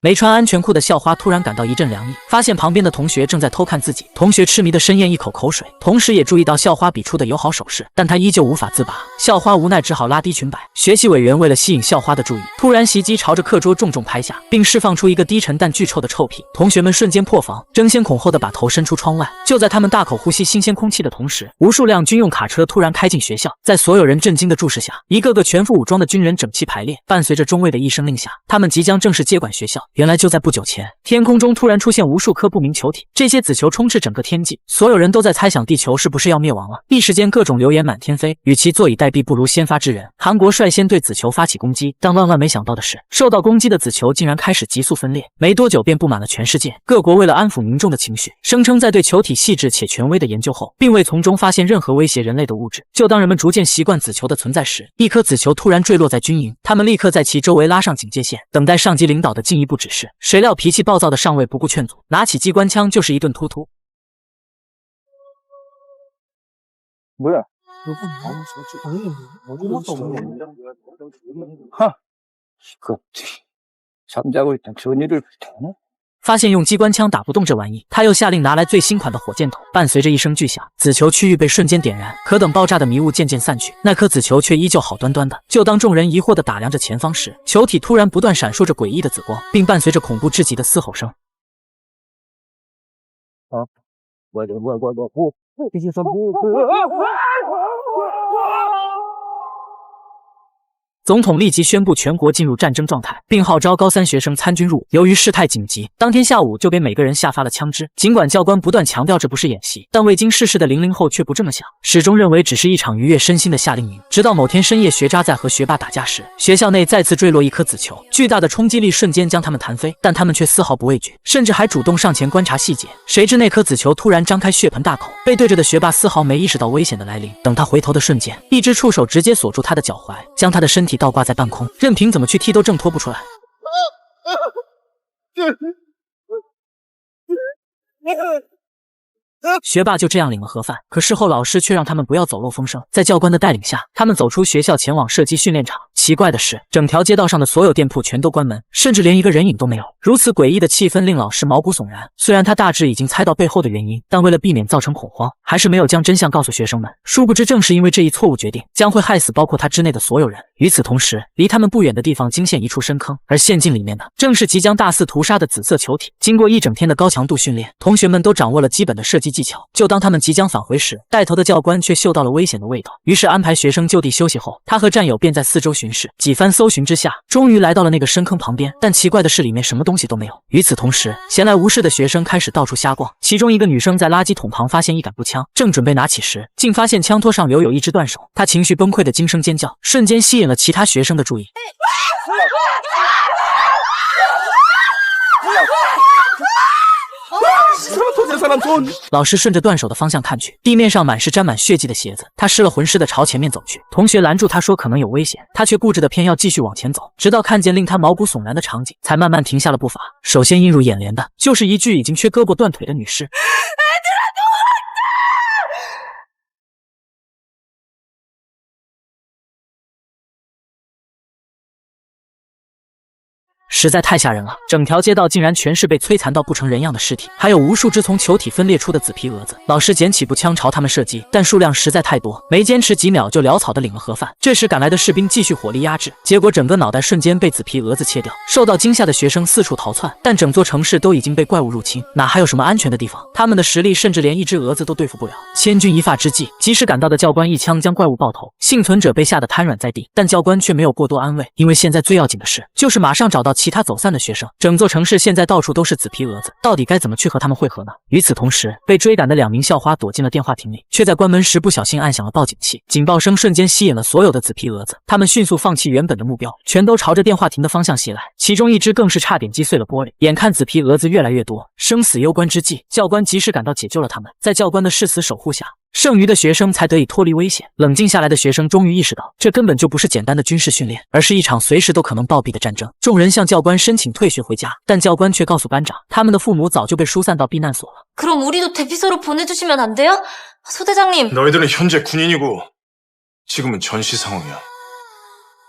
没穿安全裤的校花突然感到一阵凉意，发现旁边的同学正在偷看自己。同学痴迷的深咽一口口水，同时也注意到校花比出的友好手势，但他依旧无法自拔。校花无奈只好拉低裙摆。学习委员为了吸引校花的注意，突然袭击朝着课桌重重拍下，并释放出一个低沉但巨臭的臭屁。同学们瞬间破防，争先恐后的把头伸出窗外。就在他们大口呼吸新鲜空气的同时，无数辆军用卡车突然开进学校，在所有人震惊的注视下，一个个全副武装的军人整齐排列，伴随着中尉的一声令下，他们即将正式接管学校。原来就在不久前，天空中突然出现无数颗不明球体，这些紫球充斥整个天际，所有人都在猜想地球是不是要灭亡了。一时间各种流言满天飞，与其坐以待毙，不如先发制人。韩国率先对紫球发起攻击，但万万没想到的是，受到攻击的紫球竟然开始急速分裂，没多久便布满了全世界。各国为了安抚民众的情绪，声称在对球体细致且权威的研究后，并未从中发现任何威胁人类的物质。就当人们逐渐习惯紫球的存在时，一颗紫球突然坠落在军营，他们立刻在其周围拉上警戒线，等待上级领导的进一步指示。谁料脾气暴躁的上尉不顾劝阻，拿起机关枪就是一顿突突。뭐야? 하, 이것들이 잠자고 있던 전의를 불태우네? 发现用机关枪打不动这玩意，他又下令拿来最新款的火箭筒。伴随着一声巨响，紫球区域被瞬间点燃。可等爆炸的迷雾渐渐散去，那颗紫球却依旧好端端的。就当众人疑惑地打量着前方时，球体突然不断闪烁着诡异的紫光，并伴随着恐怖至极的嘶吼声。我必须说总统立即宣布全国进入战争状态，并号召高三学生参军入伍。由于事态紧急，当天下午就给每个人下发了枪支。尽管教官不断强调这不是演习，但未经世事的00后却不这么想，始终认为只是一场愉悦身心的夏令营。直到某天深夜，学渣在和学霸打架时，学校内再次坠落一颗紫球，巨大的冲击力瞬间将他们弹飞，但他们却丝毫不畏惧，甚至还主动上前观察细节。谁知那颗紫球突然张开血盆大口，背对着的学霸丝毫没意识到危险的来临。等他回头的瞬间，一只触手直接锁住他的脚踝，将他的身体倒挂在半空，任凭怎么去踢都挣脱不出来。学霸就这样领了盒饭，可事后老师却让他们不要走漏风声。在教官的带领下，他们走出学校，前往射击训练场。奇怪的是，整条街道上的所有店铺全都关门，甚至连一个人影都没有。如此诡异的气氛令老师毛骨悚然。虽然他大致已经猜到背后的原因，但为了避免造成恐慌，还是没有将真相告诉学生们。殊不知，正是因为这一错误决定，将会害死包括他之内的所有人。与此同时，离他们不远的地方惊现一处深坑，而陷进里面的正是即将大肆屠杀的紫色球体。经过一整天的高强度训练，同学们都掌握了基本的射击技巧。就当他们即将返回时，带头的教官却嗅到了危险的味道，于是安排学生就地休息后，他和战友便在四周巡视。几番搜寻之下，终于来到了那个深坑旁边，但奇怪的是里面什么东西都没有。与此同时，闲来无事的学生开始到处瞎逛，其中一个女生在垃圾桶旁发现一杆步枪，正准备拿起时，竟发现枪托上留有一只断手。她情绪崩溃的惊声尖叫，瞬间吸引了其他学生的注意。老师顺着断手的方向看去，地面上满是沾满血迹的鞋子，他湿了浑似的朝前面走去。同学拦住他说可能有危险，他却固执的偏要继续往前走，直到看见令他毛骨悚然的场景，才慢慢停下了步伐。首先映入眼帘的就是一具已经缺胳膊断腿的女尸。实在太吓人了，整条街道竟然全是被摧残到不成人样的尸体，还有无数只从球体分裂出的紫皮蛾子。老师捡起步枪朝他们射击，但数量实在太多，没坚持几秒就潦草的领了盒饭。这时赶来的士兵继续火力压制，结果整个脑袋瞬间被紫皮蛾子切掉。受到惊吓的学生四处逃窜，但整座城市都已经被怪物入侵，哪还有什么安全的地方？他们的实力甚至连一只蛾子都对付不了。千钧一发之际，及时赶到的教官一枪将怪物爆头，幸存者被吓得瘫软在地，但教官却没有过多安慰，因为现在最要紧的事就是马上找到其他走散的学生。整座城市现在到处都是紫皮蛾子，到底该怎么去和他们会合呢？与此同时，被追赶的2名校花躲进了电话亭里，却在关门时不小心按响了报警器。警报声瞬间吸引了所有的紫皮蛾子，他们迅速放弃原本的目标，全都朝着电话亭的方向袭来。其中一只更是差点击碎了玻璃。眼看紫皮蛾子越来越多，生死攸关之际，教官及时赶到解救了他们。在教官的誓死守护下，剩余的学生才得以脱离危险。冷静下来的学生终于意识到，这根本就不是简单的军事训练，而是一场随时都可能暴毙的战争。众人向教官申请退学回家，但教官却告诉班长，他们的父母早就被疏散到避难所了。그럼 우리도 대피소로 보내주시면 안 돼요? 소대장님. 너희들은 현재 군인이고 지금은 전시 상황이야.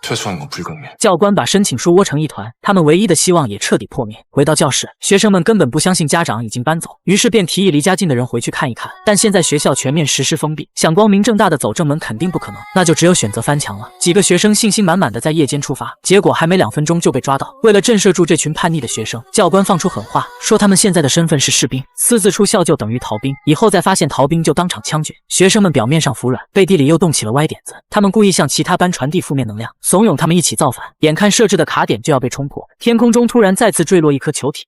퇴소한 건 불가능해. 教官把申请书窝成一团，他们唯一的希望也彻底破灭。回到教室，学生们根本不相信家长已经搬走，于是便提议离家近的人回去看一看。但现在学校全面实施封闭，想光明正大的走正门肯定不可能，那就只有选择翻墙了。几个学生信心满满的在夜间出发，结果还没2分钟就被抓到。为了震慑住这群叛逆的学生，教官放出狠话，说他们现在的身份是士兵，私自出校就等于逃兵，以后再发现逃兵就当场枪决。学生们表面上服软，背地里又动起了歪点子。他们故意向其他班传递负面能量，怂恿他们一起造反。眼看设置的卡点就要被冲破，天空中突然再次坠落一颗球体。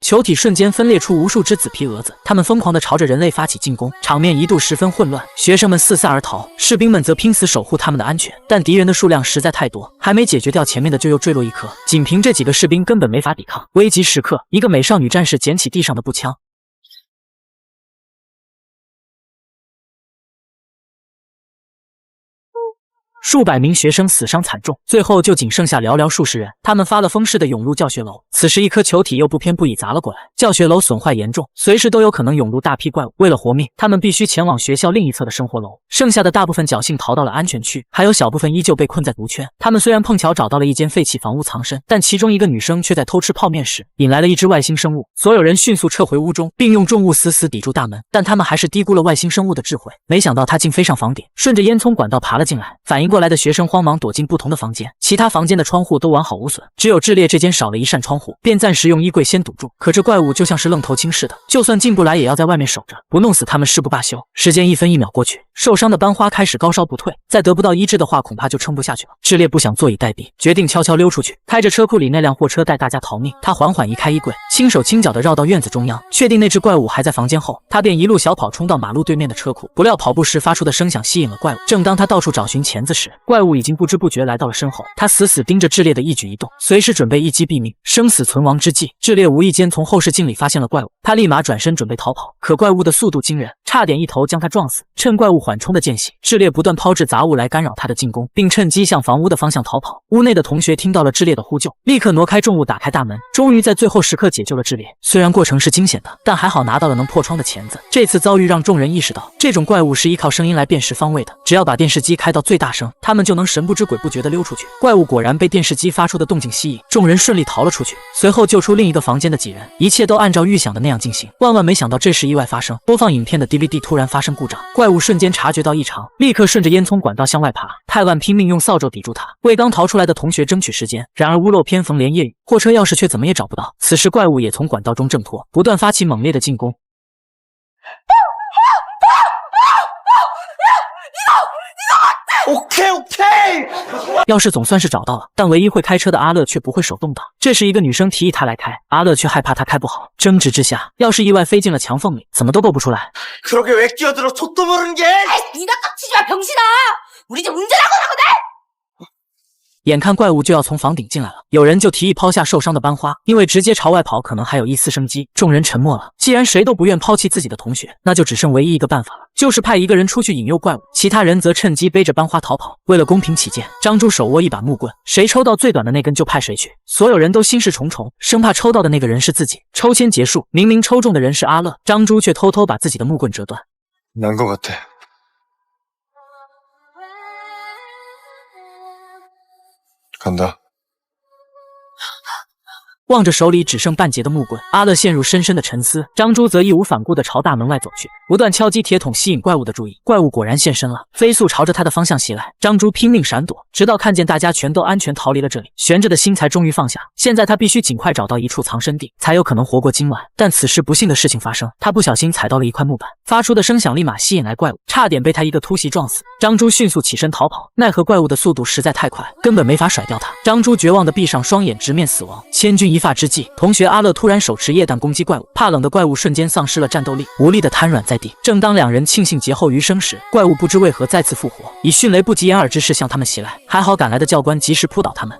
球体瞬间分裂出无数只紫皮蛾子，它们疯狂地朝着人类发起进攻，场面一度十分混乱。学生们四散而逃，士兵们则拼死守护他们的安全。但敌人的数量实在太多，还没解决掉前面的就又坠落一颗，仅凭这几个士兵根本没法抵抗。危急时刻，一个美少女战士捡起地上的步枪，数百名学生死伤惨重，最后就仅剩下寥寥数十人。他们发了疯似的涌入教学楼，此时一颗球体又不偏不倚砸了过来，教学楼损坏严重，随时都有可能涌入大批怪物。为了活命，他们必须前往学校另一侧的生活楼。剩下的大部分侥幸逃到了安全区，还有小部分依旧被困在毒圈。他们虽然碰巧找到了一间废弃房屋藏身，但其中一个女生却在偷吃泡面时引来了一只外星生物。所有人迅速撤回屋中，并用重物死死抵住大门，但他们还是低估了外星生物的智慧，没想到它竟飞上房顶，顺着烟囱管道爬了进来。反应过来的学生慌忙躲进不同的房间，其他房间的窗户都完好无损，只有智烈这间少了一扇窗户，便暂时用衣柜先堵住。可这怪物就像是愣头青似的，就算进不来也要在外面守着，不弄死他们誓不罢休。时间1分1秒过去，受伤的班花开始高烧不退，再得不到医治的话，恐怕就撑不下去了。智烈不想坐以待毙，决定悄悄溜出去，开着车库里那辆货车带大家逃命。他缓缓移开衣柜，轻手轻脚地绕到院子中央，确定那只怪物还在房间后，他便一路小跑冲到马路对面的车库。不料跑步时发出的声响吸引了怪物，正当他到处找寻钳子时，怪物已经不知不觉来到了身后。他死死盯着智烈的一举一动，随时准备一击毙命。生死存亡之际，智烈无意间从后视镜里发现了怪物，他立马转身准备逃跑，可怪物的速度惊人，差点一头将他撞死。趁怪物缓冲的间隙，智烈不断抛掷杂物来干扰他的进攻，并趁机向房屋的方向逃跑。屋内的同学听到了智烈的呼救，立刻挪开重物，打开大门，终于在最后时刻解救了智烈。虽然过程是惊险的，但还好拿到了能破窗的钳子。这次遭遇让众人意识到，这种怪物是依靠声音来辨识方位的，只要把电视机开到最大声，他们就能神不知鬼不觉地溜出去。怪物果然被电视机发出的动静吸引，众人顺利逃了出去，随后救出另一个房间的几人，一切都按照预想的那样进行。万万没想到这时意外发生，播放影片的 DVD 突然发生故障，怪物瞬间察觉到异常，立刻顺着烟囱管道向外爬。泰万拼命用扫帚抵住他，为刚逃出来的同学争取时间。然而屋漏偏逢连夜雨，货车钥匙却怎么也找不到。此时怪物也从管道中挣脱，不断发起猛烈的进攻。OK， 钥匙总算是找到了，但唯一会开车的阿乐却不会手动挡。这时一个女生提议他来开，阿乐却害怕他开不好，争执之下，钥匙意外飞进了墙缝里，怎么都够不出来。 그렇게 왜 끼어들어 속도 모르는 게? 네가 깝치지 마, 병신아! 우리 집 운전하고 나거든! 眼看怪物就要从房顶进来了，有人就提议抛下受伤的班花，因为直接朝外跑可能还有一丝生机。众人沉默了。既然谁都不愿抛弃自己的同学，那就只剩唯一一个办法了，就是派一个人出去引诱怪物，其他人则趁机背着班花逃跑。为了公平起见，张珠手握一把木棍，谁抽到最短的那根就派谁去。所有人都心事重重，生怕抽到的那个人是自己。抽签结束，明明抽中的人是阿乐，张珠却偷偷把自己的木棍折断。 난 것 같아. 간다. 望着手里只剩半截的木棍，阿乐陷入深深的沉思。张珠则义无反顾地朝大门外走去，不断敲击铁桶吸引怪物的注意。怪物果然现身了，飞速朝着他的方向袭来。张珠拼命闪躲，直到看见大家全都安全逃离了这里，悬着的心才终于放下。现在他必须尽快找到一处藏身地，才有可能活过今晚。但此时不幸的事情发生，他不小心踩到了一块木板，发出的声响立马吸引来怪物，差点被他一个突袭撞死。张珠迅速起身逃跑，奈何怪物的速度实在太快，根本没法甩掉他。张珠绝望地闭上双眼，直面死亡。千钧一发之际，同学阿乐突然手持液弹攻击怪物，怕冷的怪物瞬间丧失了战斗力，无力地瘫软在地。正当两人庆幸劫后余生时，怪物不知为何再次复活，以迅雷不及掩耳之势向他们袭来。还好赶来的教官及时扑倒他们。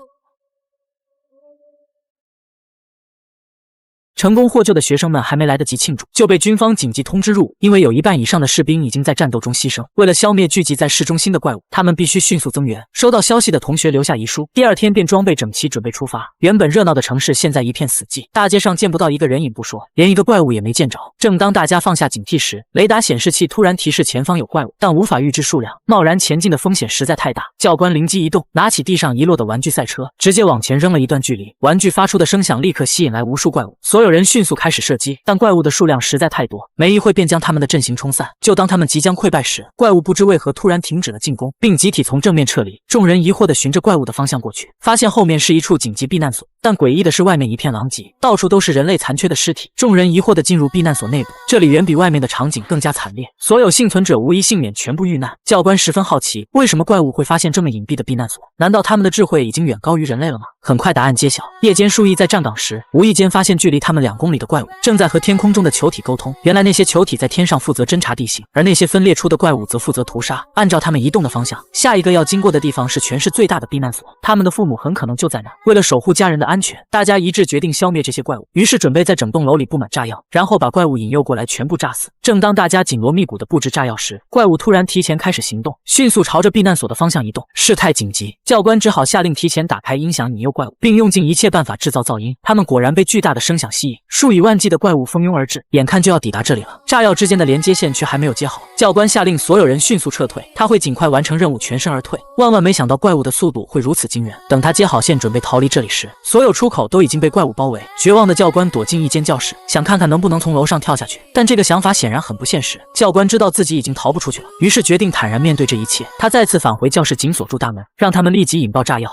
成功获救的学生们还没来得及庆祝，就被军方紧急通知入伍，因为有一半以上的士兵已经在战斗中牺牲。为了消灭聚集在市中心的怪物，他们必须迅速增援。收到消息的同学留下遗书，第二天便装备整齐，准备出发。原本热闹的城市现在一片死寂，大街上见不到一个人影不说，连一个怪物也没见着。正当大家放下警惕时，雷达显示器突然提示前方有怪物，但无法预知数量，贸然前进的风险实在太大。教官灵机一动，拿起地上遗落的玩具赛车，直接往前扔了一段距离，玩具发出的声响立刻吸引来无数怪物，所有人迅速开始射击，但怪物的数量实在太多，没一会便将他们的阵型冲散。就当他们即将溃败时，怪物不知为何突然停止了进攻，并集体从正面撤离。众人疑惑地循着怪物的方向过去，发现后面是一处紧急避难所，但诡异的是外面一片狼藉，到处都是人类残缺的尸体。众人疑惑地进入避难所内部，这里远比外面的场景更加惨烈，所有幸存者无一幸免，全部遇难。教官十分好奇，为什么怪物会发现这么隐蔽的避难所？难道他们的智慧已经远高于人类了吗？很快答案揭晓。夜间树毅在站岗时，无意间发现距离他们2公里的怪物正在和天空中的球体沟通。原来那些球体在天上负责侦察地形，而那些分裂出的怪物则负责屠杀。按照他们移动的方向，下一个要经过的地方是全市最大的避难所，他们的父母很可能就在那儿。为了守护家人的安全，大家一致决定消灭这些怪物，于是准备在整栋楼里布满炸药，然后把怪物引诱过来全部炸死。正当大家紧锣密鼓地布置炸药时，怪物突然提前开始行动，迅速朝着避难所的方向移动。事态紧急，教官只好下令提前打开音响引诱怪物，并用尽一切办法制造噪音。他们果然被巨大的声响吸引，数以万计的怪物蜂拥而至，眼看就要抵达这里了，炸药之间的连接线却还没有接好。教官下令所有人迅速撤退，他会尽快完成任务，全身而退。万万没想到怪物的速度会如此惊人，等他接好线准备逃离这里时，所有出口都已经被怪物包围。绝望的教官躲进一间教室，想看看能不能从楼上跳下去，但这个想法显然很不现实。教官知道自己已经逃不出去了，于是决定坦然面对这一切。他再次返回教室，紧锁住大门，让他们立即引爆炸药。